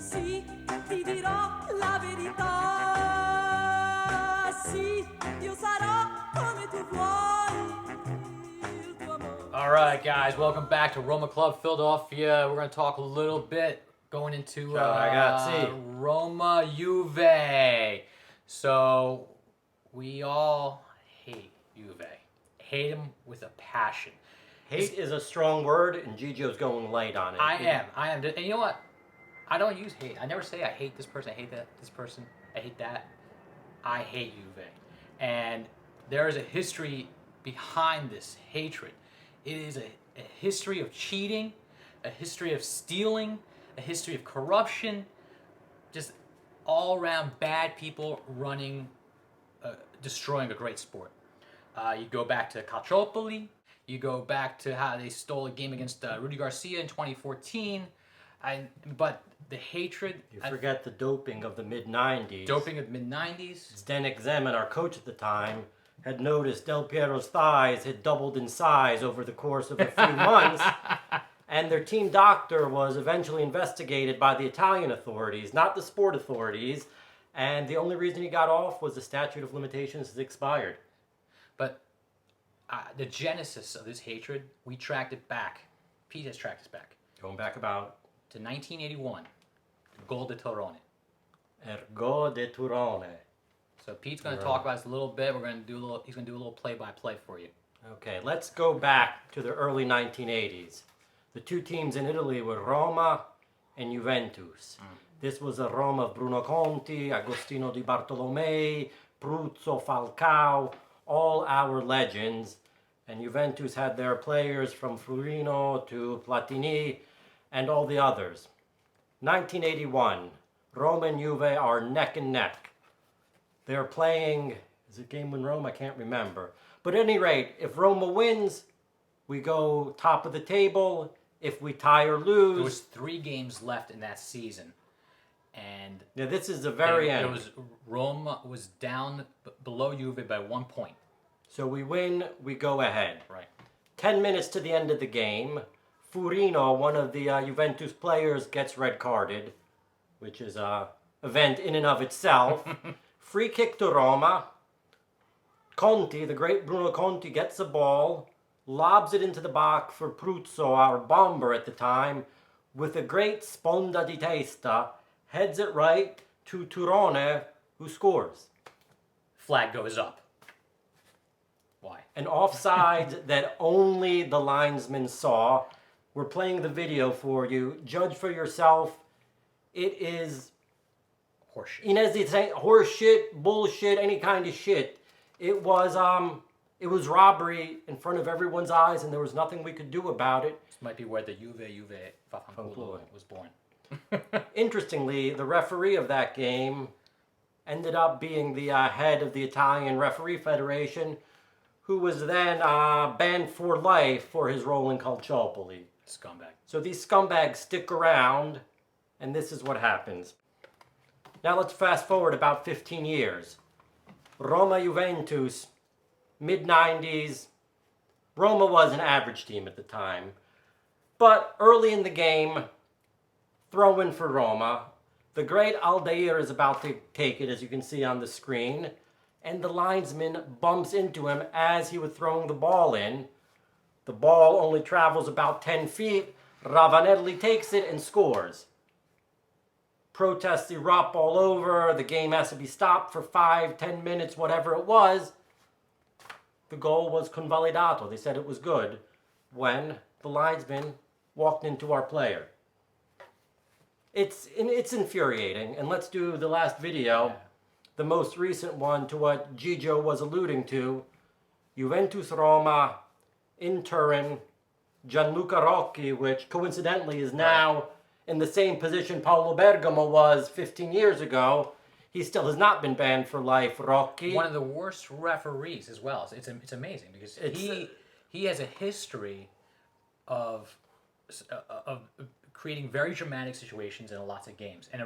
Sì, ti dirò la verità. Sì, io sarò come tu vuoi. Il tuo amore. All right, guys, welcome back to Roma Club Philadelphia. We're going to talk a little bit going into Ciao, ragazzi. Roma Juve. So, we all hate Juve. Hate him with a passion. Hate is a strong word, and Gigio's going light on it. I am. And you know what? I don't use hate. I never say I hate this person, I hate this person, I hate that. I hate Juve. And there is a history behind this hatred. It is a history of cheating, a history of stealing, a history of corruption, just all around bad people running, destroying a great sport. You go back to Calciopoli, you go back to how they stole a game against Rudy Garcia in 2014. But the hatred... You forget the doping of the mid-90s. Doping of the mid-90s. Zdenek Zeman, our coach at the time, had noticed Del Piero's thighs had doubled in size over the course of a few months, and their team doctor was eventually investigated by the Italian authorities, not the sport authorities, and the only reason he got off was the statute of limitations has expired. But the genesis of this hatred, we tracked it back. Pete has tracked us back. Going back about... to 1981. Gol de Torrone. Ergo de Turone. So Pete's going to talk about this a little bit. He's going to do a little play-by-play for you. Okay, let's go back to the early 1980s. The two teams in Italy were Roma and Juventus. This was a Roma of Bruno Conti, Agostino Di Bartolomei, Pruzzo, Falcao, all our legends. And Juventus had their players from Furino to Platini and all the others. 1981, Roma and Juve are neck and neck. They're playing, is it game in Rome? I can't remember. But at any rate, if Roma wins, we go top of the table. If we tie or lose... There was 3 games left in that season. And yeah, this is the very end. Roma was down below Juve by 1 point. So we win, we go ahead. Right. 10 minutes to the end of the game, Furino, one of the Juventus players, gets red carded, which is an event in and of itself. Free kick to Roma. Conti, the great Bruno Conti, gets the ball, lobs it into the box for Pruzzo, our bomber at the time, with a great sponda di testa, heads it right to Turone, who scores. Flag goes up. Why? An offside that only the linesman saw. We're playing the video for you. Judge for yourself. It is horseshit. Horseshit, bullshit, any kind of shit. It was robbery in front of everyone's eyes, and there was nothing we could do about it. This might be where the Juve Vaffanculo was born. Interestingly, the referee of that game ended up being the head of the Italian Referee Federation, who was then banned for life for his role in Calciopoli. Scumbag. So these scumbags stick around, and this is what happens. Now let's fast forward about 15 years. Roma Juventus, mid-90s. Roma was an average team at the time. But early in the game, throw in for Roma. The great Aldair is about to take it, as you can see on the screen. And the linesman bumps into him as he was throwing the ball in. The ball only travels about 10 feet. Ravanelli takes it and scores. Protests erupt all over. The game has to be stopped for 5-10 minutes, whatever it was. The goal was convalidato. They said it was good when the linesman walked into our player. It's infuriating. And let's do the last video. Yeah. The most recent one to what Gigio was alluding to. Juventus Roma in Turin. Gianluca Rocchi, which coincidentally is now in the same position Paolo Bergamo was 15 years ago. He still has not been banned for life, Rocchi. One of the worst referees as well. It's amazing because he has a history of creating very dramatic situations in lots of games. And the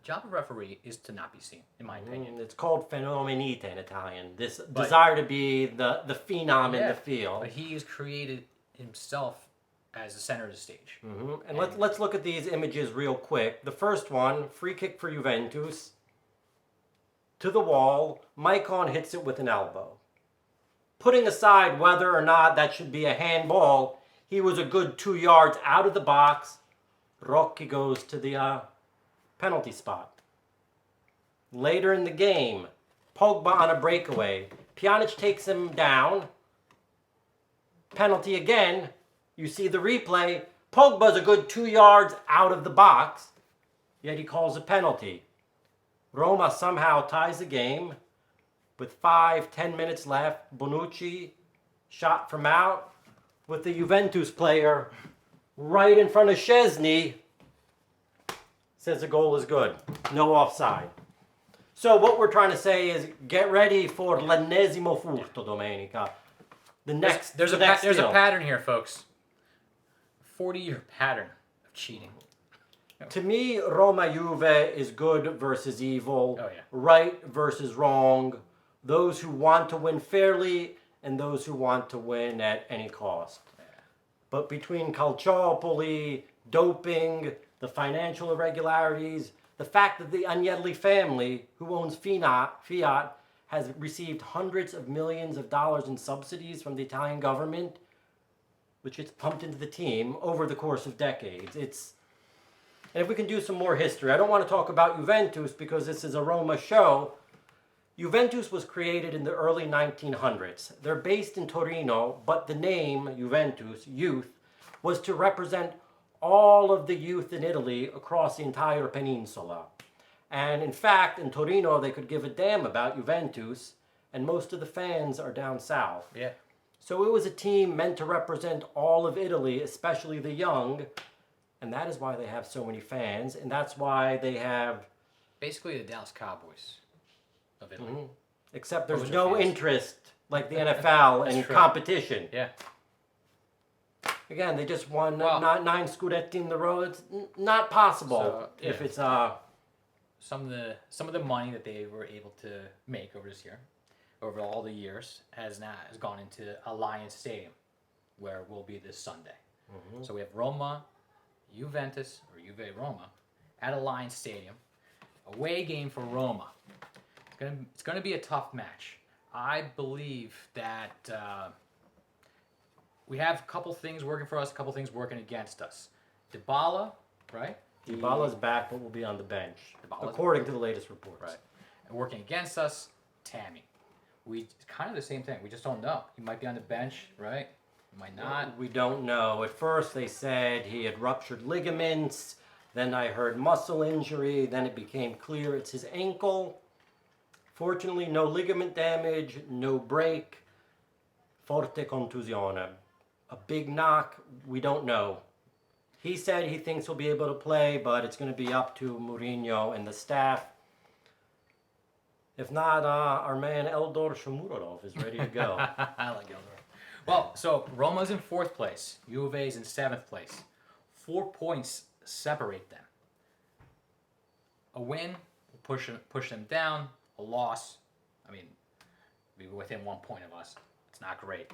job of a referee is to not be seen, in my opinion. It's called fenomenite in Italian. This desire to be the phenom in the field. But he has created himself as the center of the stage. And let's look at these images real quick. The first one, free kick for Juventus. To the wall, Maicon hits it with an elbow. Putting aside whether or not that should be a handball, he was a good 2 yards out of the box. Rocchi goes to the penalty spot. Later in the game, Pogba on a breakaway. Pjanic takes him down. Penalty again. You see the replay. Pogba's a good 2 yards out of the box, yet he calls a penalty. Roma somehow ties the game with 5-10 minutes left. Bonucci shot from out with the Juventus player right in front of Szczesny. Says the goal is good. No offside. So what we're trying to say is get ready for l'ennesimo furto domenica. There's a pattern here, folks. 40-year pattern of cheating. To me, Roma Juve is good versus evil, Oh, yeah. right versus wrong, those who want to win fairly and those who want to win at any cost. Yeah. But between Calciopoli, doping, the financial irregularities, the fact that the Agnelli family, who owns Fiat, has received hundreds of millions of dollars in subsidies from the Italian government, which gets pumped into the team over the course of decades. And if we can do some more history, I don't want to talk about Juventus because this is a Roma show. Juventus was created in the early 1900s. They're based in Torino, but the name Juventus, youth, was to represent all of the youth in Italy across the entire peninsula. And in fact, in Torino, they could give a damn about Juventus, and most of the fans are down south. Yeah. So it was a team meant to represent all of Italy, especially the young, and that is why they have so many fans, and that's why they have... Basically the Dallas Cowboys of Italy. Except there's Poser no fans. interest, like the NFL, in true. competition. Yeah. Again, they just won Well- 9 Scudetti in the row. It's not possible So, if yeah. it's... Some of the money that they were able to make over this year, over all the years, has gone into Alliance Stadium, where we'll be this Sunday. So we have Roma, Juventus, or Juve Roma, at Alliance Stadium. Away game for Roma. It's gonna be a tough match. I believe that we have a couple things working for us, a couple things working against us. Dybala, right? Dybala's back, but will be on the bench, Dybala's according to the latest reports. Right. And working against us, Tammy. It's kind of the same thing. We just don't know. He might be on the bench, right? He might not. We don't know. At first they said he had ruptured ligaments. Then I heard muscle injury. Then it became clear it's his ankle. Fortunately, no ligament damage, no break. Forte contusione. A big knock, we don't know. He said he thinks he'll be able to play, but it's going to be up to Mourinho and the staff. If not, our man Eldor Shomurodov is ready to go. I like Eldor. Well, so Roma's in 4th place. Juve's in 7th place. 4 points separate them. A win will push them down. A loss, I mean, be within 1 point of us. It's not great.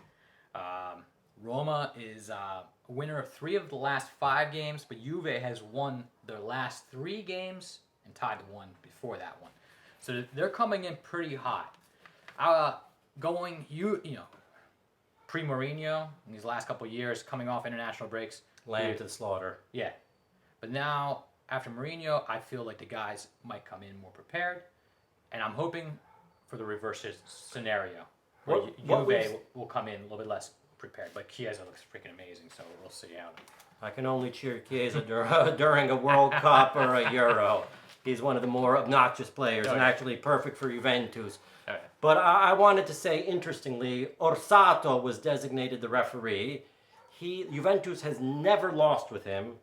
Roma is a winner of 3 of the last 5 games, but Juve has won their last 3 games and tied the one before that one. So they're coming in pretty hot. Pre-Mourinho in these last couple of years, coming off international breaks. Lamb to the slaughter. Yeah. But now, after Mourinho, I feel like the guys might come in more prepared. And I'm hoping for the reverse scenario, where Juve will come in a little bit less prepared. But Chiesa looks freaking amazing, so we'll see how. I can only cheer Chiesa during a World Cup or a Euro. He's one of the more obnoxious players and actually perfect for Juventus. Okay. But I wanted to say, interestingly, Orsato was designated the referee. Juventus has never lost with him,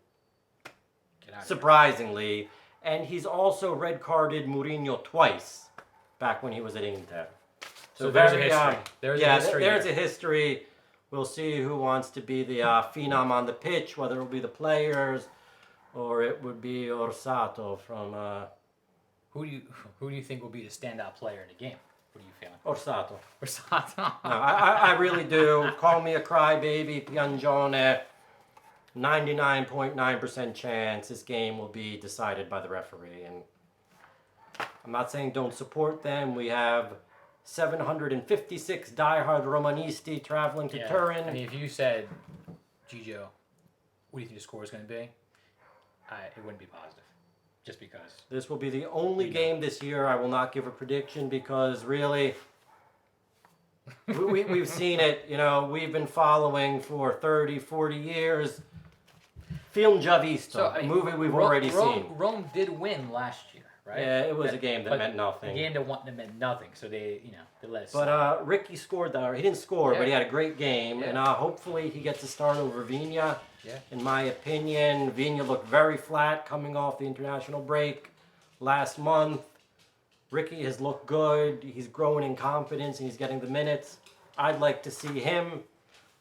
Get out of surprisingly. And he's also red-carded Mourinho twice, back when he was at Inter. So there's a history. There's a history. There's a history. We'll see who wants to be the phenom on the pitch, whether it will be the players or it would be Orsato from... Who do you think will be the standout player in the game? What are you feeling? Orsato. Orsato. No, I really do. Call me a crybaby, piangione. 99.9% chance this game will be decided by the referee. And I'm not saying don't support them. We have 756 diehard Romanisti traveling to Turin. I mean, if you said, Gigio, what do you think the score is going to be? It wouldn't be positive. Just because. This will be the only game this year I will not give a prediction because really, we've seen it. You know, we've been following for 30, 40 years. Film già visto, a movie we've already seen. Rome did win last year, right? Yeah, it was a game that meant nothing. A game that meant nothing, so they let us. But Ricky scored that. He didn't score, but he had a great game, and hopefully he gets a start over Vigna. Yeah. In my opinion, Vigna looked very flat coming off the international break last month. Ricky has looked good. He's growing in confidence, and he's getting the minutes. I'd like to see him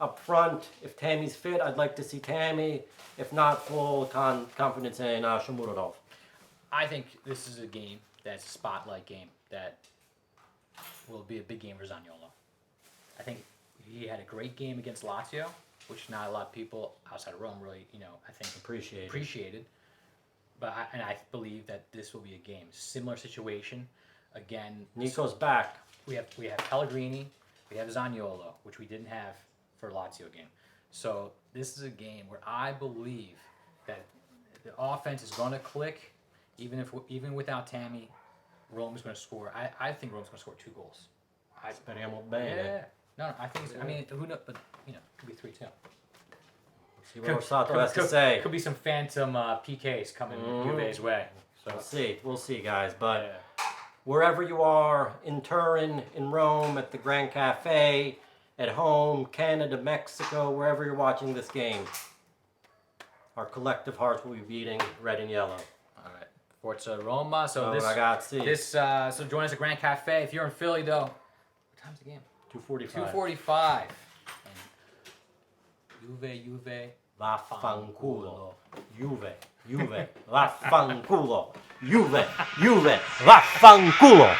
up front. If Tammy's fit, I'd like to see Tammy. If not, full confidence in Shomurodov. I think this is a game that's a spotlight game that will be a big game for Zaniolo. I think he had a great game against Lazio, which not a lot of people outside of Rome really, I think appreciated. But I believe that this will be a game. Similar situation. Again, Nico's back. We have Pellegrini, we have Zaniolo, which we didn't have for Lazio game. So this is a game where I believe that the offense is going to click, even without Tammy. Rome is going to score. I think Rome's going to score 2 goals. Speriamo bene. Yeah. No, I think. I mean, who knows? But it could be 3-2. See what Orsato has to say. Could be some phantom PKs coming Juve's way. So We'll see, guys. But wherever you are, in Turin, in Rome, at the Grand Cafe, at home, Canada, Mexico, wherever you're watching this game, our collective hearts will be beating red and yellow. All right, Forza Roma. So so join us at Grand Cafe. If you're in Philly, though, what time's the game? 2:45. 2:45. Juve, Vaffanculo. Juve, vaffanculo. Juve, vaffanculo.